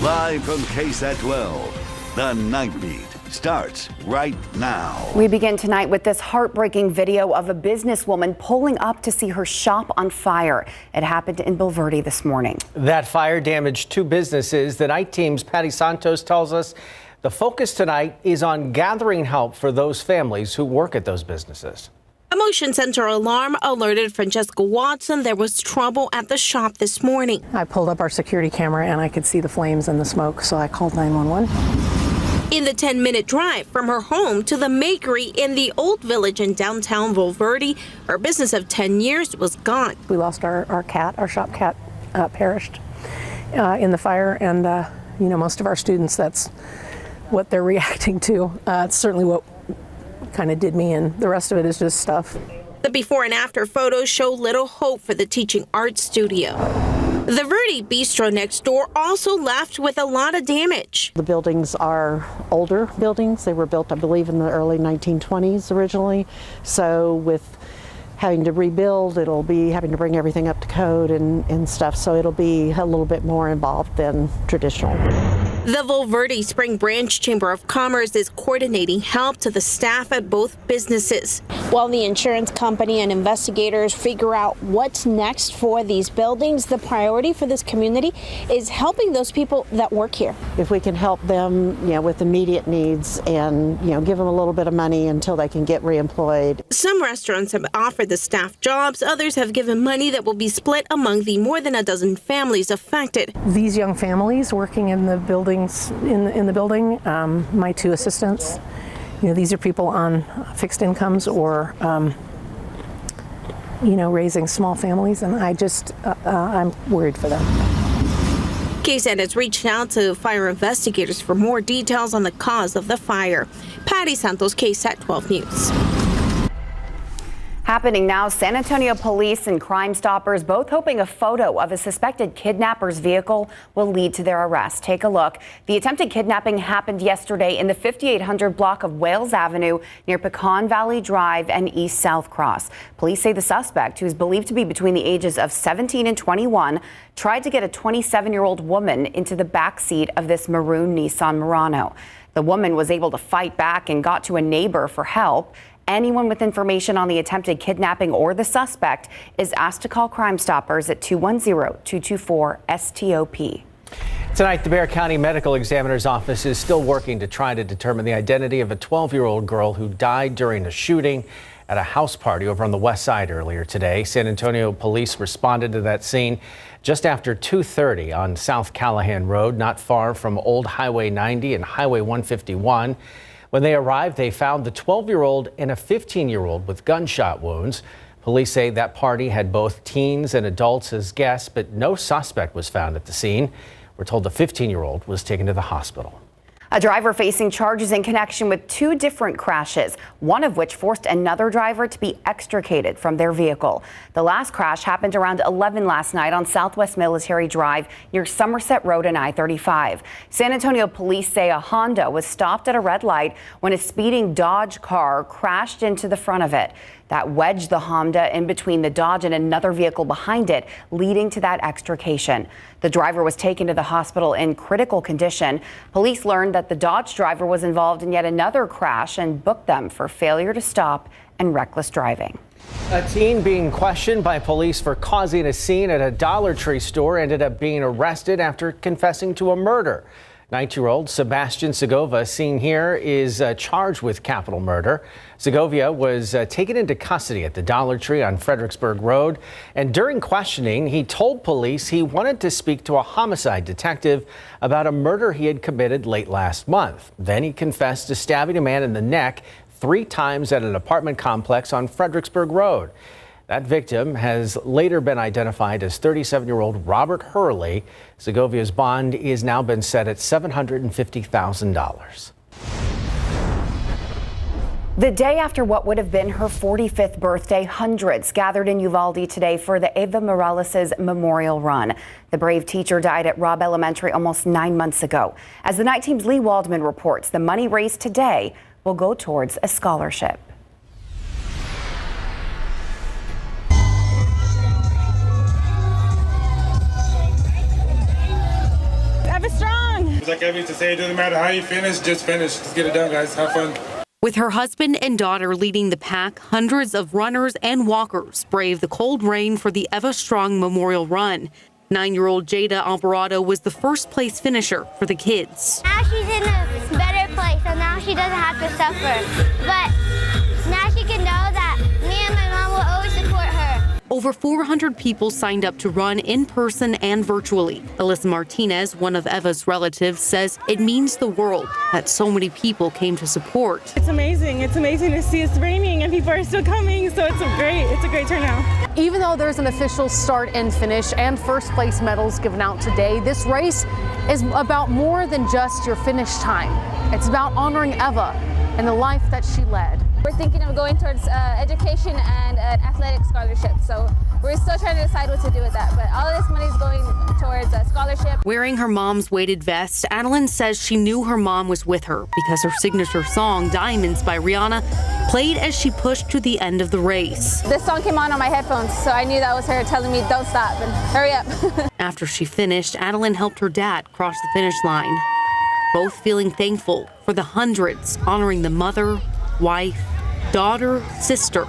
Live from KSAT 12, the Nightbeat starts right now. We begin tonight with this heartbreaking video of a businesswoman pulling up to see her shop on fire. It happened in Bulverde this morning. That fire damaged two businesses. The night team's Patty Santos tells us the focus tonight is on gathering help for those families who work at those businesses. A motion sensor alarm alerted Francesca Watson there was trouble at the shop this morning. I pulled up our security camera and I could see the flames and the smoke, so I called 911. In the 10-minute drive from her home to the makery in the Old Village in downtown Bulverde, her business of 10 years was gone. We lost our cat, our shop cat perished in the fire, and most of our students, that's what they're reacting to. It's certainly what kind of did me in. The rest of it is just stuff. The before and after photos show little hope for the teaching arts studio. The Verde Bistro next door also left with a lot of damage. The buildings are older buildings. They were built, I believe, in the early 1920s originally. So with having to rebuild, it'll be having to bring everything up to code and stuff. So it'll be a little bit more involved than traditional. The Bulverde Spring Branch Chamber of Commerce is coordinating help to the staff at both businesses, while the insurance company and investigators figure out what's next for these buildings. The priority for this community is helping those people that work here. If we can help them, with immediate needs and, give them a little bit of money until they can get reemployed. Some restaurants have offered the staff jobs. Others have given money that will be split among the more than a dozen families affected. These young families working in the buildings, in the building, my two assistants, these are people on fixed incomes or, raising small families, and I'm worried for them. KSAT has reached out to fire investigators for more details on the cause of the fire. Patty Santos, KSAT 12 News. Happening now, San Antonio police and Crime Stoppers both hoping a photo of a suspected kidnapper's vehicle will lead to their arrest. Take a look. The attempted kidnapping happened yesterday in the 5800 block of Wales Avenue near Pecan Valley Drive and East South Cross. Police say the suspect, who is believed to be between the ages of 17 and 21, tried to get a 27-year-old woman into the back seat of this maroon Nissan Murano. The woman was able to fight back and got to a neighbor for help. Anyone with information on the attempted kidnapping or the suspect is asked to call Crime Stoppers at 210-224-STOP. Tonight, the Bexar County Medical Examiner's Office is still working to try to determine the identity of a 12-year-old girl who died during a shooting at a house party over on the west side earlier today. San Antonio police responded to that scene just after 2:30 on South Callahan Road, not far from Old Highway 90 and Highway 151. When they arrived, they found the 12-year-old and a 15-year-old with gunshot wounds. Police say that party had both teens and adults as guests, but no suspect was found at the scene. We're told the 15-year-old was taken to the hospital. A driver facing charges in connection with two different crashes, one of which forced another driver to be extricated from their vehicle. The last crash happened around 11 last night on Southwest Military Drive near Somerset Road and I-35. San Antonio police say a Honda was stopped at a red light when a speeding Dodge car crashed into the front of it. That wedged the Honda in between the Dodge and another vehicle behind it, leading to that extrication. The driver was taken to the hospital in critical condition. Police learned that the Dodge driver was involved in yet another crash and booked them for failure to stop and reckless driving. A teen being questioned by police for causing a scene at a Dollar Tree store ended up being arrested after confessing to a murder. 19-year-old Sebastian Segovia, seen here, is charged with capital murder. Segovia was taken into custody at the Dollar Tree on Fredericksburg Road, and during questioning, he told police he wanted to speak to a homicide detective about a murder he had committed late last month. Then he confessed to stabbing a man in the neck 3 times at an apartment complex on Fredericksburg Road. That victim has later been identified as 37-year-old Robert Hurley. Segovia's bond is now been set at $750,000. The day after what would have been her 45th birthday, hundreds gathered in Uvalde today for the Eva Mireles Memorial Run. The brave teacher died at Robb Elementary almost 9 months ago. As the night team's Lee Waldman reports, the money raised today will go towards a scholarship. Eva strong! like Evie used to say, it doesn't matter how you finish, just finish. Just get it done, guys. Have fun. With her husband and daughter leading the pack, hundreds of runners and walkers braved the cold rain for the Eva Strong Memorial Run. 9-year-old Jada Alvarado was the first place finisher for the kids. Now she's in a better place, so now she doesn't have to suffer. But now she can know that me and my mom will always support her. Over 400 people signed up to run in person and virtually. Alyssa Martinez, one of Eva's relatives, says it means the world that so many people came to support. It's amazing. It's amazing to see it's raining and people are still coming, so it's a great turnout. Even though there's an official start and finish and first place medals given out today, this race is about more than just your finish time. It's about honoring Eva and the life that she led. We're thinking of going towards education and an athletic scholarship, so we're still trying to decide what to do with that, but all of this money is going towards a scholarship. Wearing her mom's weighted vest, Adeline says she knew her mom was with her because her signature song, Diamonds by Rihanna, played as she pushed to the end of the race. This song came on my headphones, so I knew that was her telling me don't stop and hurry up. After she finished, Adeline helped her dad cross the finish line, both feeling thankful for the hundreds honoring the mother, wife, daughter, sister,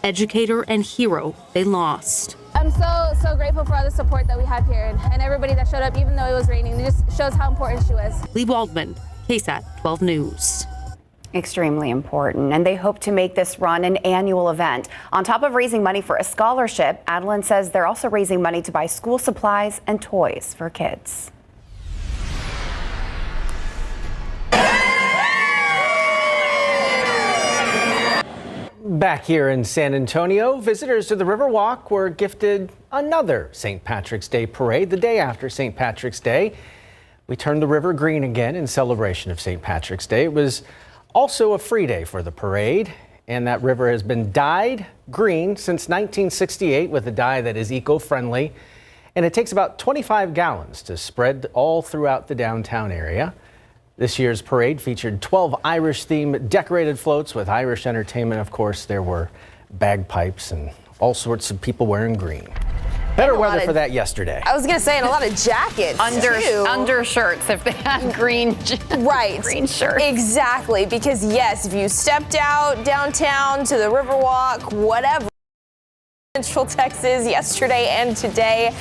educator, and hero they lost. I'm so grateful for all the support that we have here and everybody that showed up, even though it was raining. It just shows how important she was. Lee Waldman, KSAT 12 News. Extremely important, and they hope to make this run an annual event. On top of raising money for a scholarship, Adeline says they're also raising money to buy school supplies and toys for kids. Back here in San Antonio, visitors to the Riverwalk were gifted another St. Patrick's Day parade the day after St. Patrick's Day. We turned the river green again in celebration of St. Patrick's Day. It was also a free day for the parade, and that river has been dyed green since 1968 with a dye that is eco-friendly, and it takes about 25 gallons to spread all throughout the downtown area. This year's parade featured 12 Irish-themed decorated floats with Irish entertainment. Of course, there were bagpipes and all sorts of people wearing green. Better weather for that yesterday. I was going to say, and a lot of jackets, Undershirts if they had green green shirts. Exactly, because yes, if you stepped out downtown to the Riverwalk, whatever, Central Texas yesterday and today,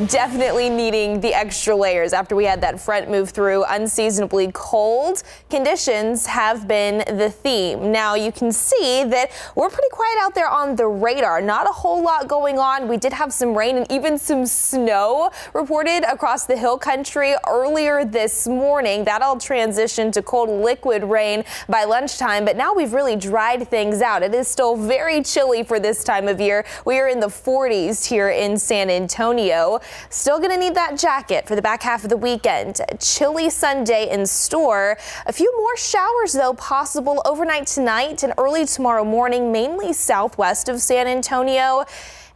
definitely needing the extra layers after we had that front move through. Unseasonably cold conditions have been the theme. Now you can see that we're pretty quiet out there on the radar. Not a whole lot going on. We did have some rain and even some snow reported across the hill country earlier this morning. That all transitioned to cold liquid rain by lunchtime, but now we've really dried things out. It is still very chilly for this time of year. We are in the 40s here in San Antonio. Still going to need that jacket for the back half of the weekend. A chilly Sunday in store. A few more showers, though, possible overnight tonight and early tomorrow morning, mainly southwest of San Antonio.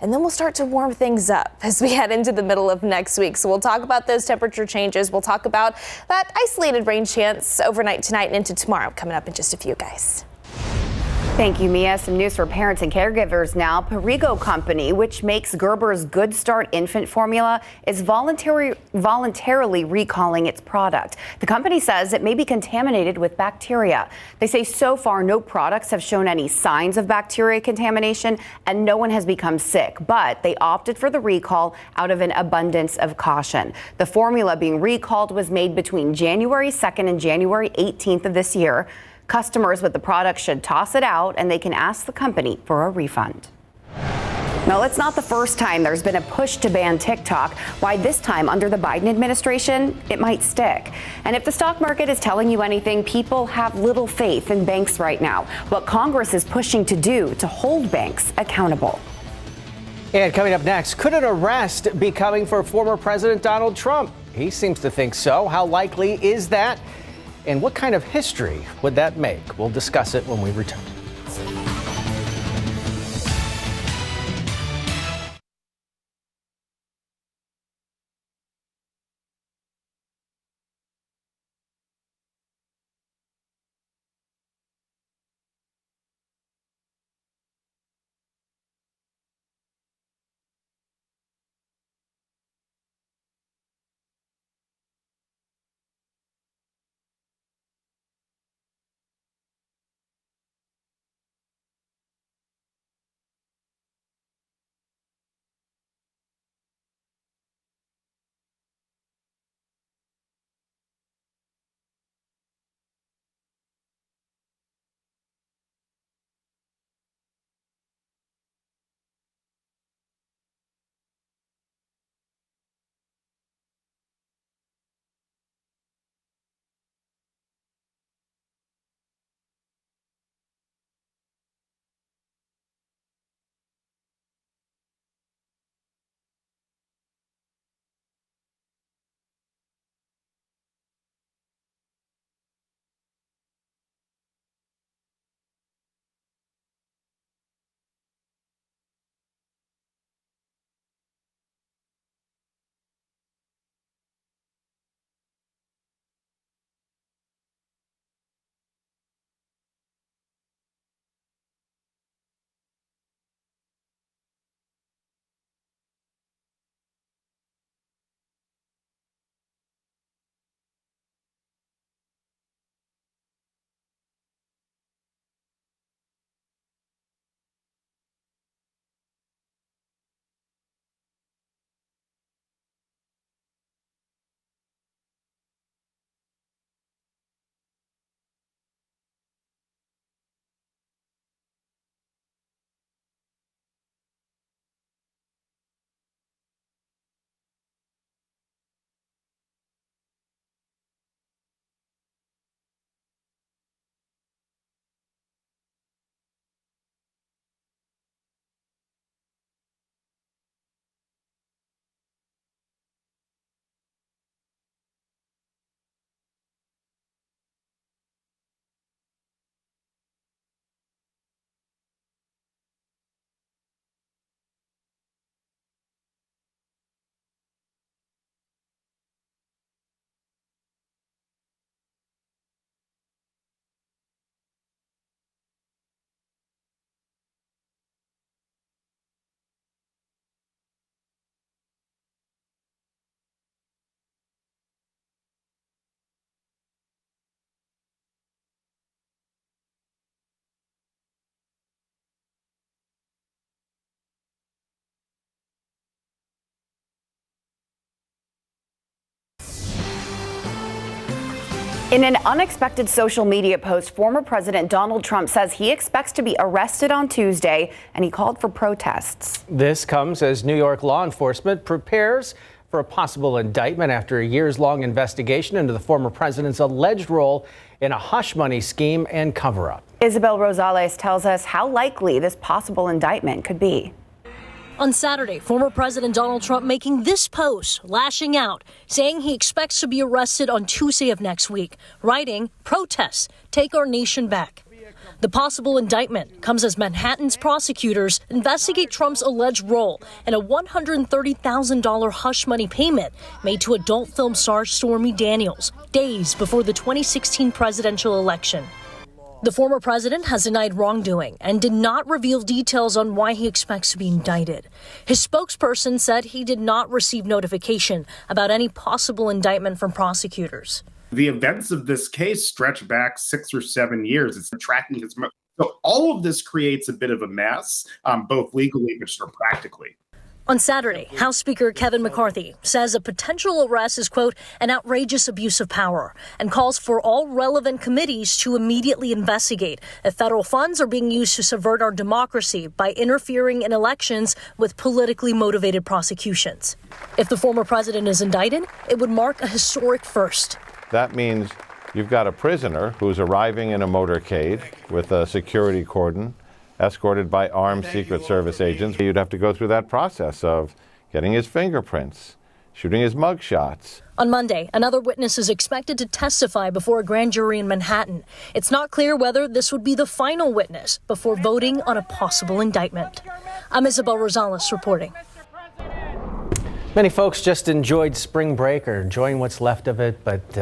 And then we'll start to warm things up as we head into the middle of next week. So we'll talk about those temperature changes. We'll talk about that isolated rain chance overnight tonight and into tomorrow coming up in just a few, guys. Thank you, Mia. Some news for parents and caregivers now. Perrigo Company, which makes Gerber's Good Start infant formula, is voluntarily recalling its product. The company says it may be contaminated with bacteria. They say so far no products have shown any signs of bacteria contamination and no one has become sick, but they opted for the recall out of an abundance of caution. The formula being recalled was made between January 2nd and January 18th of this year. Customers with the product should toss it out and they can ask the company for a refund. Now, it's not the first time there's been a push to ban TikTok. Why this time under the Biden administration, it might stick. And if the stock market is telling you anything, people have little faith in banks right now. What Congress is pushing to do to hold banks accountable. And coming up next, could an arrest be coming for former President Donald Trump? He seems to think so. How likely is that? And what kind of history would that make? We'll discuss it when we return. In an unexpected social media post, former President Donald Trump says he expects to be arrested on Tuesday, and he called for protests. This comes as New York law enforcement prepares for a possible indictment after a years-long investigation into the former president's alleged role in a hush money scheme and cover-up. Isabel Rosales tells us how likely this possible indictment could be. On Saturday, former President Donald Trump making this post, lashing out, saying he expects to be arrested on Tuesday of next week, writing, "Protests, take our nation back." The possible indictment comes as Manhattan's prosecutors investigate Trump's alleged role in a $130,000 hush money payment made to adult film star Stormy Daniels days before the 2016 presidential election. The former president has denied wrongdoing and did not reveal details on why he expects to be indicted. His spokesperson said he did not receive notification about any possible indictment from prosecutors. The events of this case stretch back 6 or 7 years. It's tracking his. So all of this creates a bit of a mess, both legally but sort of practically. On Saturday, House Speaker Kevin McCarthy says a potential arrest is, quote, an outrageous abuse of power, and calls for all relevant committees to immediately investigate if federal funds are being used to subvert our democracy by interfering in elections with politically motivated prosecutions. If the former president is indicted, it would mark a historic first. That means you've got a prisoner who's arriving in a motorcade with a security cordon, escorted by armed Secret Service agents. You'd have to go through that process of getting his fingerprints, shooting his mug shots. On Monday, another witness is expected to testify before a grand jury in Manhattan. It's not clear whether this would be the final witness before voting on a possible indictment. I'm Isabel Rosales reporting. Many folks just enjoyed spring break or enjoying what's left of it, but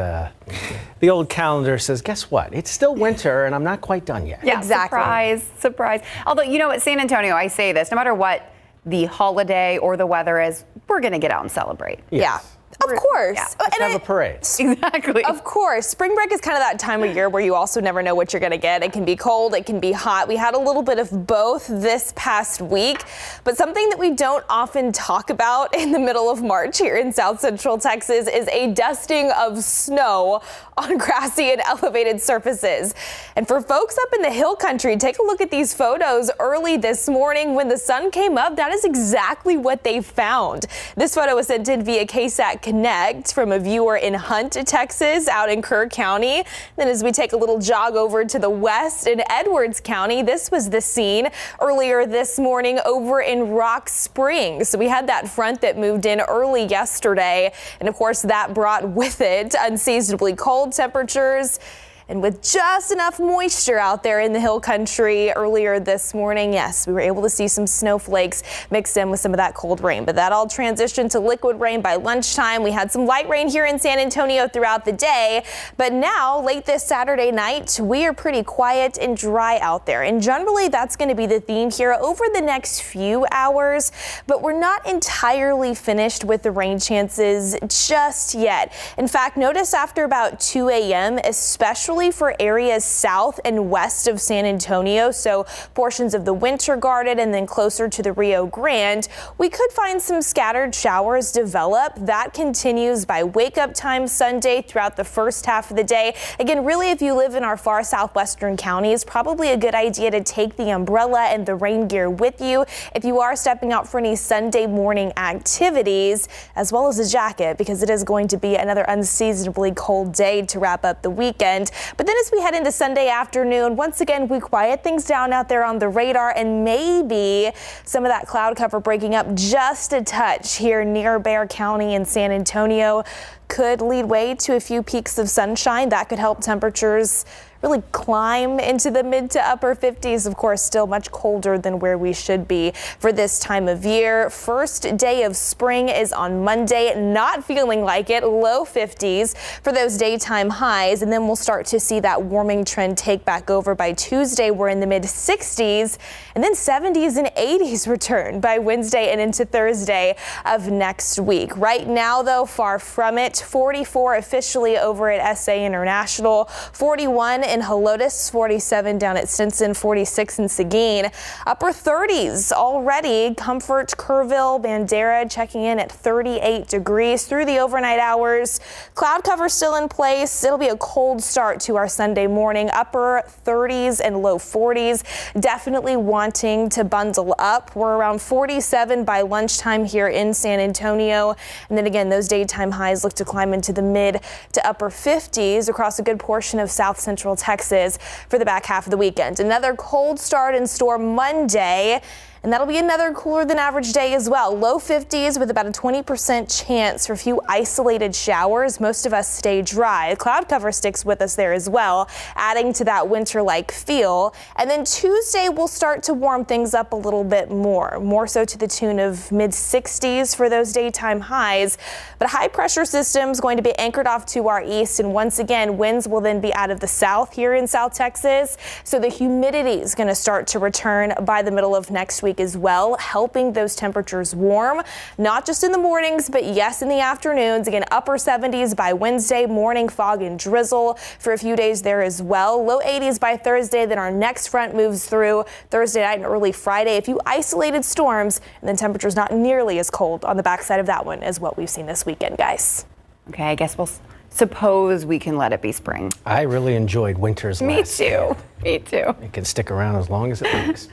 the old calendar says, guess what? It's still winter and I'm not quite done yet. Yeah, exactly. Surprise. Although, you know, at San Antonio, I say this, no matter what the holiday or the weather is, we're going to get out and celebrate. Yes. Yeah. Of course. Yeah. Let's have a parade. Exactly. Of course. Spring break is kind of that time of year where you also never know what you're going to get. It can be cold, it can be hot. We had a little bit of both this past week, but something that we don't often talk about in the middle of March here in South Central Texas is a dusting of snow on grassy and elevated surfaces. And for folks up in the hill country, take a look at these photos early this morning when the sun came up. That is exactly what they found. This photo was sent in via KSAT Connect from a viewer in Hunt, Texas, out in Kerr County. Then as we take a little jog over to the west in Edwards County, this was the scene earlier this morning over in Rock Springs. So we had that front that moved in early yesterday, and of course that brought with it unseasonably cold temperatures. And with just enough moisture out there in the hill country earlier this morning, yes, we were able to see some snowflakes mixed in with some of that cold rain. But that all transitioned to liquid rain by lunchtime. We had some light rain here in San Antonio throughout the day. But now, late this Saturday night, we are pretty quiet and dry out there. And generally, that's going to be the theme here over the next few hours. But we're not entirely finished with the rain chances just yet. In fact, notice after about 2 a.m., especially for areas south and west of San Antonio, so portions of the Winter Garden and then closer to the Rio Grande, we could find some scattered showers develop. That continues by wake-up time Sunday throughout the first half of the day. Again, really, if you live in our far southwestern counties, probably a good idea to take the umbrella and the rain gear with you if you are stepping out for any Sunday morning activities, as well as a jacket, because it is going to be another unseasonably cold day to wrap up the weekend. But then as we head into Sunday afternoon, once again, we quiet things down out there on the radar, and maybe some of that cloud cover breaking up just a touch here near Bexar County and San Antonio could lead way to a few peaks of sunshine. That could help temperatures really climb into the mid to upper 50s. Of course, still much colder than where we should be for this time of year. First day of spring is on Monday. Not feeling like it. Low 50s for those daytime highs. And then we'll start to see that warming trend take back over by Tuesday. We're in the mid 60s, and then 70s and 80s return by Wednesday and into Thursday of next week. Right now, though, far from it. tonight. 44 officially over at SA International, 41 in Helotes, 47 down at Stinson, 46 in Seguin. Upper 30s already. Comfort, Kerrville, Bandera checking in at 38 degrees through the overnight hours. Cloud cover still in place. It'll be a cold start to our Sunday morning. Upper 30s and low 40s. Definitely wanting to bundle up. We're around 47 by lunchtime here in San Antonio. And then again, those daytime highs look to climb into the mid to upper 50s across a good portion of south central Texas for the back half of the weekend. Another cold start in store Monday. And that'll be another cooler than average day as well. Low 50s with about a 20% chance for a few isolated showers. Most of us stay dry. Cloud cover sticks with us there as well, adding to that winter-like feel. And then Tuesday will start to warm things up a little bit more so to the tune of mid 60s for those daytime highs. But a high pressure system is going to be anchored off to our east. And once again, winds will then be out of the south here in South Texas. So the humidity is going to start to return by the middle of next week as well, helping those temperatures warm, not just in the mornings, but yes, in the afternoons. Again, upper 70s by Wednesday, morning fog and drizzle for a few days there as well. Low 80s by Thursday. Then our next front moves through Thursday night and early Friday. A few isolated storms, and then temperatures not nearly as cold on the backside of that one as what we've seen this weekend, guys. Okay, I guess we'll suppose we can let it be spring. I really enjoyed winter's last year. Me too. It can stick around as long as it likes.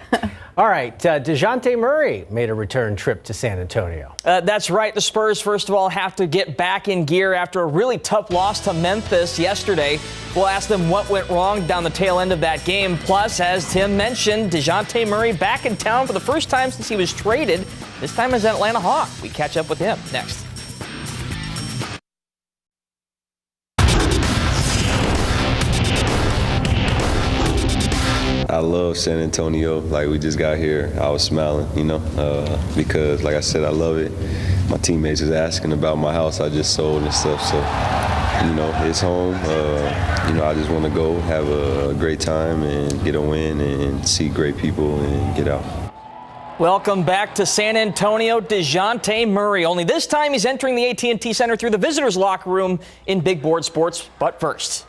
All right, DeJounte Murray made a return trip to San Antonio. That's right. The Spurs, first of all, have to get back in gear after a really tough loss to Memphis yesterday. We'll ask them what went wrong down the tail end of that game. Plus, as Tim mentioned, DeJounte Murray back in town for the first time since he was traded, this time as an Atlanta Hawk. We catch up with him next. I love San Antonio. Like, we just got here, I was smiling, because, like I said, I love it. My teammates was asking about my house I just sold and stuff, so, it's home. I just want to go have a great time and get a win and see great people and get out. Welcome back to San Antonio, DeJounte Murray. Only this time he's entering the AT&T Center through the visitors' locker room in Big Board Sports. But first,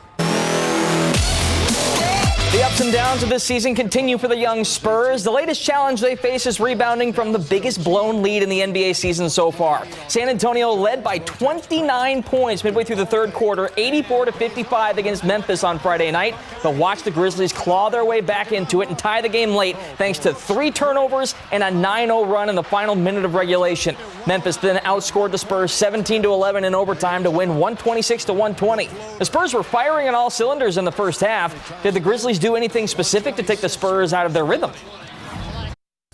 the ups and downs of this season continue for the young Spurs. The latest challenge they face is rebounding from the biggest blown lead in the NBA season so far. San Antonio led by 29 points midway through the third quarter, 84-55 against Memphis on Friday night. But watch the Grizzlies claw their way back into it and tie the game late thanks to 3 turnovers and a 9-0 run in the final minute of regulation. Memphis then outscored the Spurs 17-11 in overtime to win 126-120. The Spurs were firing on all cylinders in the first half. Did the Grizzlies do anything specific to take the Spurs out of their rhythm?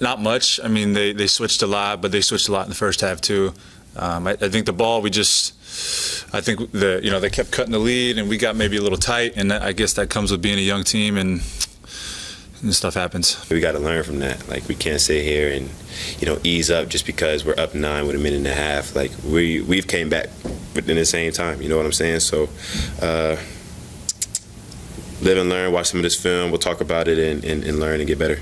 Not much. I mean, they switched a lot, but they switched a lot in the first half too. I think the ball, they kept cutting the lead, and we got maybe a little tight, and I guess that comes with being a young team, and stuff happens. We got to learn from that. Like, we can't sit here and ease up just because we're up 9 with a minute and a half. Like, we've came back within the same time. You know what I'm saying? So. Live and learn, watch some of this film. We'll talk about it and learn and get better.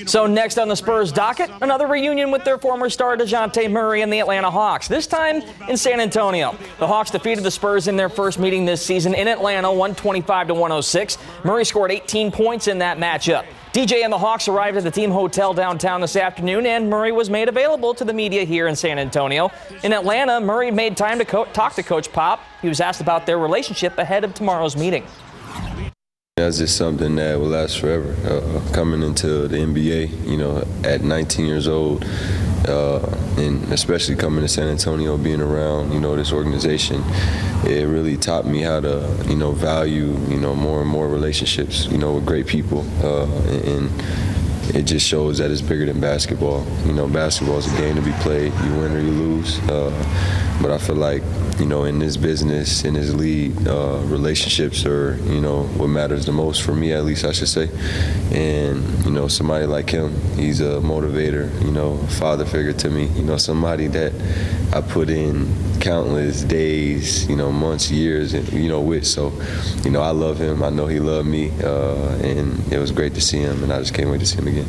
So next on the Spurs docket, another reunion with their former star DeJounte Murray and the Atlanta Hawks, this time in San Antonio. The Hawks defeated the Spurs in their first meeting this season in Atlanta, 125-106. Murray scored 18 points in that matchup. DJ and the Hawks arrived at the team hotel downtown this afternoon, and Murray was made available to the media here in San Antonio. In Atlanta, Murray made time to talk to Coach Pop. He was asked about their relationship ahead of tomorrow's meeting. That's just something that will last forever. Coming into the NBA, at 19 years old, and especially coming to San Antonio, being around, this organization, it really taught me how to, value, more and more relationships, with great people, and it just shows that it's bigger than basketball. Basketball is a game to be played. You win or you lose. But I feel like, in this business, in this league, relationships are, what matters the most for me, at least I should say. And, somebody like him, he's a motivator, a father figure to me, somebody that I put in countless days, months, years, and, with. So, I love him. I know he loved me. And it was great to see him, and I just can't wait to see him again.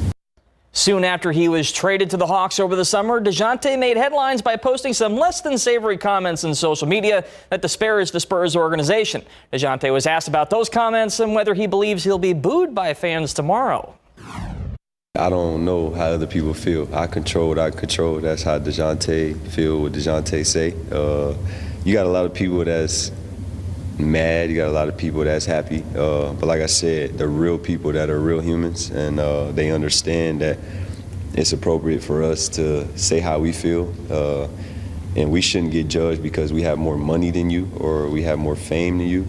Soon after he was traded to the Hawks over the summer, DeJounte made headlines by posting some less than savory comments in social media that disparaged the Spurs organization. DeJounte was asked about those comments and whether he believes he'll be booed by fans tomorrow. I don't know how other people feel. I control what I control. That's how DeJounte feel, what DeJounte say. You got a lot of people that's mad. You got a lot of people that's happy. But like I said, the real people that are real humans, and they understand that it's appropriate for us to say how we feel. And we shouldn't get judged because we have more money than you or we have more fame than you.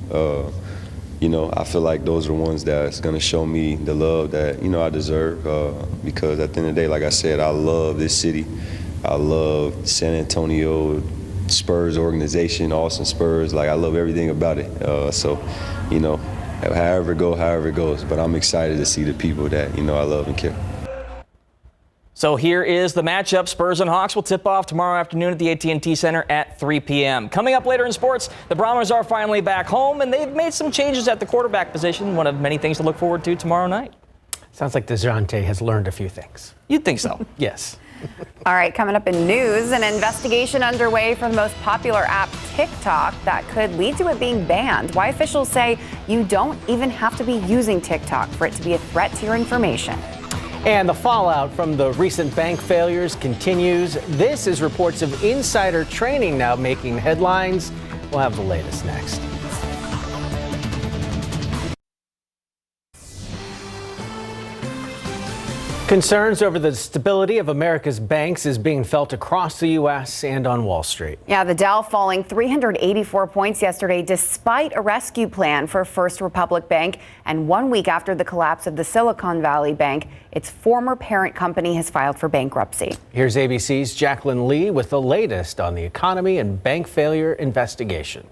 You know, I feel like those are the ones that's going to show me the love that, you know, I deserve. Because at the end of the day, like I said, I love this city. I love San Antonio Spurs organization, Austin Spurs. Like, I love everything about it. So, you know, however it goes. But I'm excited to see the people that, you know, I love and care. So here is the matchup. Spurs and Hawks will tip off tomorrow afternoon at the AT&T Center at 3 p.m. Coming up later in sports, the Brahmas are finally back home, and they've made some changes at the quarterback position, one of many things to look forward to tomorrow night. Sounds like DeJounte has learned a few things. You'd think so. Yes. All right, coming up in news, an investigation underway for the most popular app, TikTok, that could lead to it being banned. Why officials say you don't even have to be using TikTok for it to be a threat to your information. And the fallout from the recent bank failures continues. This is reports of insider trading now making headlines. We'll have the latest next. Concerns over the stability of America's banks is being felt across the U.S. and on Wall Street. Yeah, the Dow falling 384 points yesterday despite a rescue plan for First Republic Bank. And 1 week after the collapse of the Silicon Valley Bank, its former parent company has filed for bankruptcy. Here's ABC's Jacqueline Lee with the latest on the economy and bank failure investigation.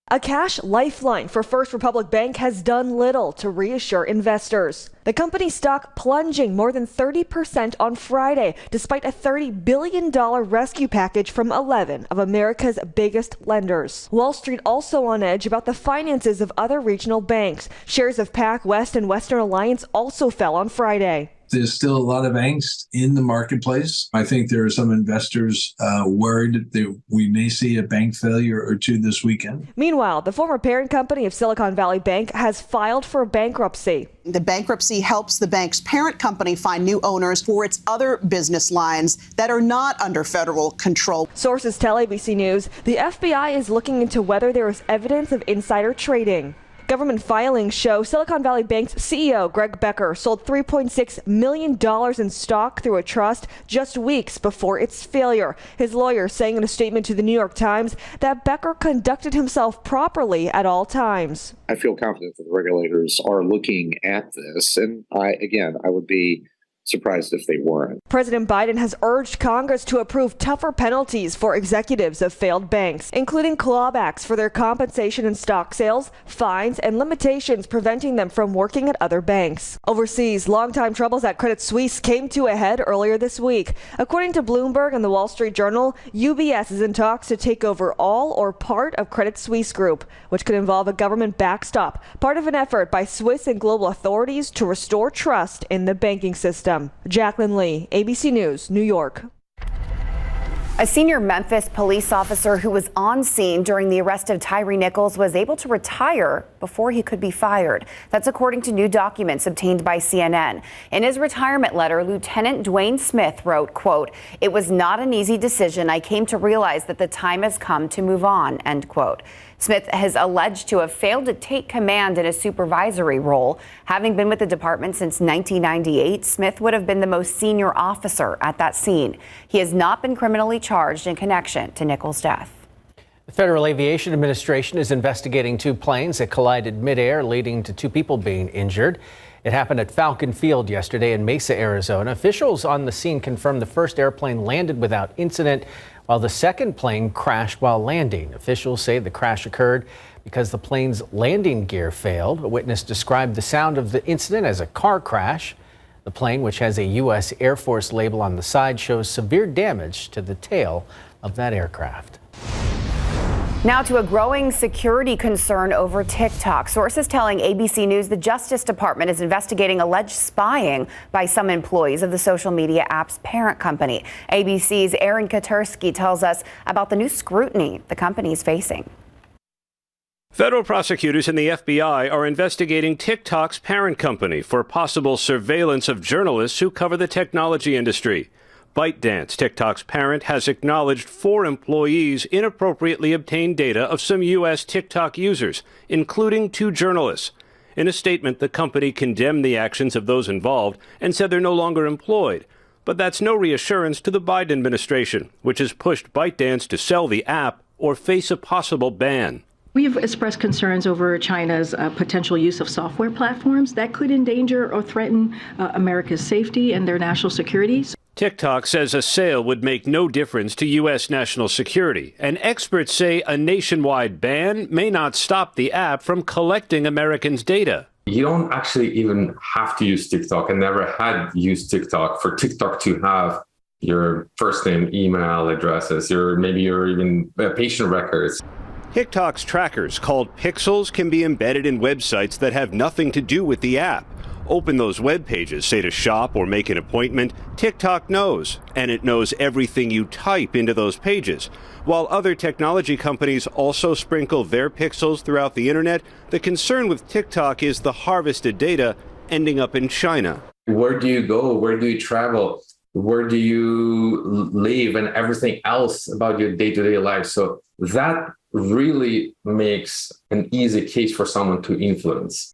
A cash lifeline for First Republic Bank has done little to reassure investors. The company's stock plunging more than 30% on Friday, despite a $30 billion rescue package from 11 of America's biggest lenders. Wall Street also on edge about the finances of other regional banks. Shares of PacWest and Western Alliance also fell on Friday. There's still a lot of angst in the marketplace. I think there are some investors worried that we may see a bank failure or two this weekend. Meanwhile, the former parent company of Silicon Valley Bank has filed for bankruptcy. The bankruptcy helps the bank's parent company find new owners for its other business lines that are not under federal control. Sources tell ABC News the FBI is looking into whether there is evidence of insider trading. Government filings show Silicon Valley Bank's CEO, Greg Becker, sold $3.6 million in stock through a trust just weeks before its failure. His lawyer saying in a statement to the New York Times that Becker conducted himself properly at all times. I feel confident that the regulators are looking at this. And I would be surprised if they weren't. President Biden has urged Congress to approve tougher penalties for executives of failed banks, including clawbacks for their compensation and stock sales, fines, and limitations preventing them from working at other banks. Overseas, longtime troubles at Credit Suisse came to a head earlier this week. According to Bloomberg and the Wall Street Journal, UBS is in talks to take over all or part of Credit Suisse Group, which could involve a government backstop, part of an effort by Swiss and global authorities to restore trust in the banking system. Jacqueline Lee, ABC News, New York. A senior Memphis police officer who was on scene during the arrest of Tyree Nichols was able to retire before he could be fired. That's according to new documents obtained by CNN. In his retirement letter, Lieutenant Dwayne Smith wrote, quote, "It was not an easy decision. I came to realize that the time has come to move on," end quote. Smith has alleged to have failed to take command in a supervisory role. Having been with the department since 1998, Smith would have been the most senior officer at that scene. He has not been criminally charged in connection to Nichols' death. The Federal Aviation Administration is investigating two planes that collided midair, leading to two people being injured. It happened at Falcon Field yesterday in Mesa, Arizona. Officials on the scene confirmed the first airplane landed without incident, while the second plane crashed while landing. Officials say the crash occurred because the plane's landing gear failed. A witness described the sound of the incident as a car crash. The plane, which has a U.S. Air Force label on the side, shows severe damage to the tail of that aircraft. Now to a growing security concern over TikTok. Sources telling ABC News the Justice Department is investigating alleged spying by some employees of the social media app's parent company. ABC's Aaron Katursky tells us about the new scrutiny the company is facing. Federal prosecutors and the FBI are investigating TikTok's parent company for possible surveillance of journalists who cover the technology industry. ByteDance, TikTok's parent, has acknowledged 4 employees inappropriately obtained data of some U.S. TikTok users, including 2 journalists. In a statement, the company condemned the actions of those involved and said they're no longer employed. But that's no reassurance to the Biden administration, which has pushed ByteDance to sell the app or face a possible ban. We've expressed concerns over China's potential use of software platforms that could endanger or threaten America's safety and their national security. TikTok says a sale would make no difference to U.S. national security, and experts say a nationwide ban may not stop the app from collecting Americans' data. You don't actually even have to use TikTok, and never had used TikTok, for TikTok to have your first name, email addresses, maybe your even patient records. TikTok's trackers, called pixels, can be embedded in websites that have nothing to do with the app. Open those web pages, say to shop or make an appointment, TikTok knows, and it knows everything you type into those pages. While other technology companies also sprinkle their pixels throughout the internet, the concern with TikTok is the harvested data ending up in China. Where do you go? Where do you travel? Where do you live? And everything else about your day-to-day life. So that really makes an easy case for someone to influence.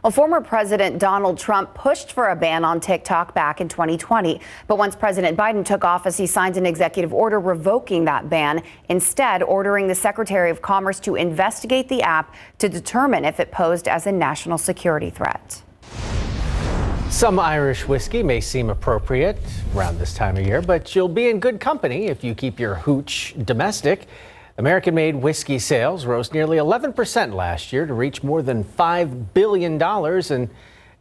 Well, former President Donald Trump pushed for a ban on TikTok back in 2020. But once President Biden took office, he signed an executive order revoking that ban, instead ordering the Secretary of Commerce to investigate the app to determine if it posed as a national security threat. Some Irish whiskey may seem appropriate around this time of year, but you'll be in good company if you keep your hooch domestic. American-made whiskey sales rose nearly 11% last year to reach more than $5 billion. And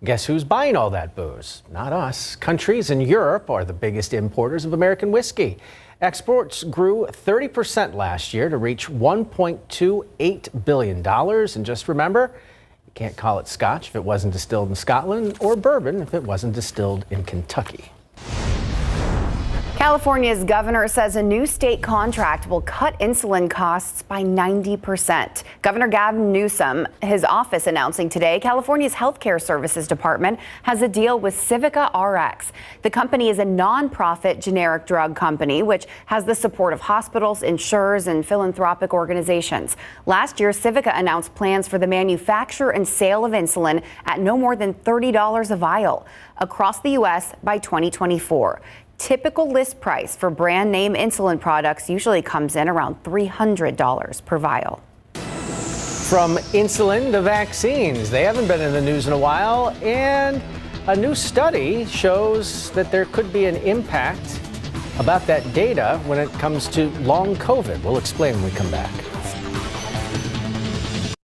guess who's buying all that booze? Not us. Countries in Europe are the biggest importers of American whiskey. Exports grew 30% last year to reach $1.28 billion. And just remember, you can't call it Scotch if it wasn't distilled in Scotland, or bourbon if it wasn't distilled in Kentucky. California's governor says a new state contract will cut insulin costs by 90%. Governor Gavin Newsom, his office announcing today, California's Healthcare Services Department has a deal with Civica RX. The company is a nonprofit generic drug company which has the support of hospitals, insurers, and philanthropic organizations. Last year, Civica announced plans for the manufacture and sale of insulin at no more than $30 a vial across the U.S. by 2024. Typical list price for brand name insulin products usually comes in around $300 per vial. From insulin to vaccines, they haven't been in the news in a while, and a new study shows that there could be an impact about that data when it comes to long COVID. We'll explain when we come back.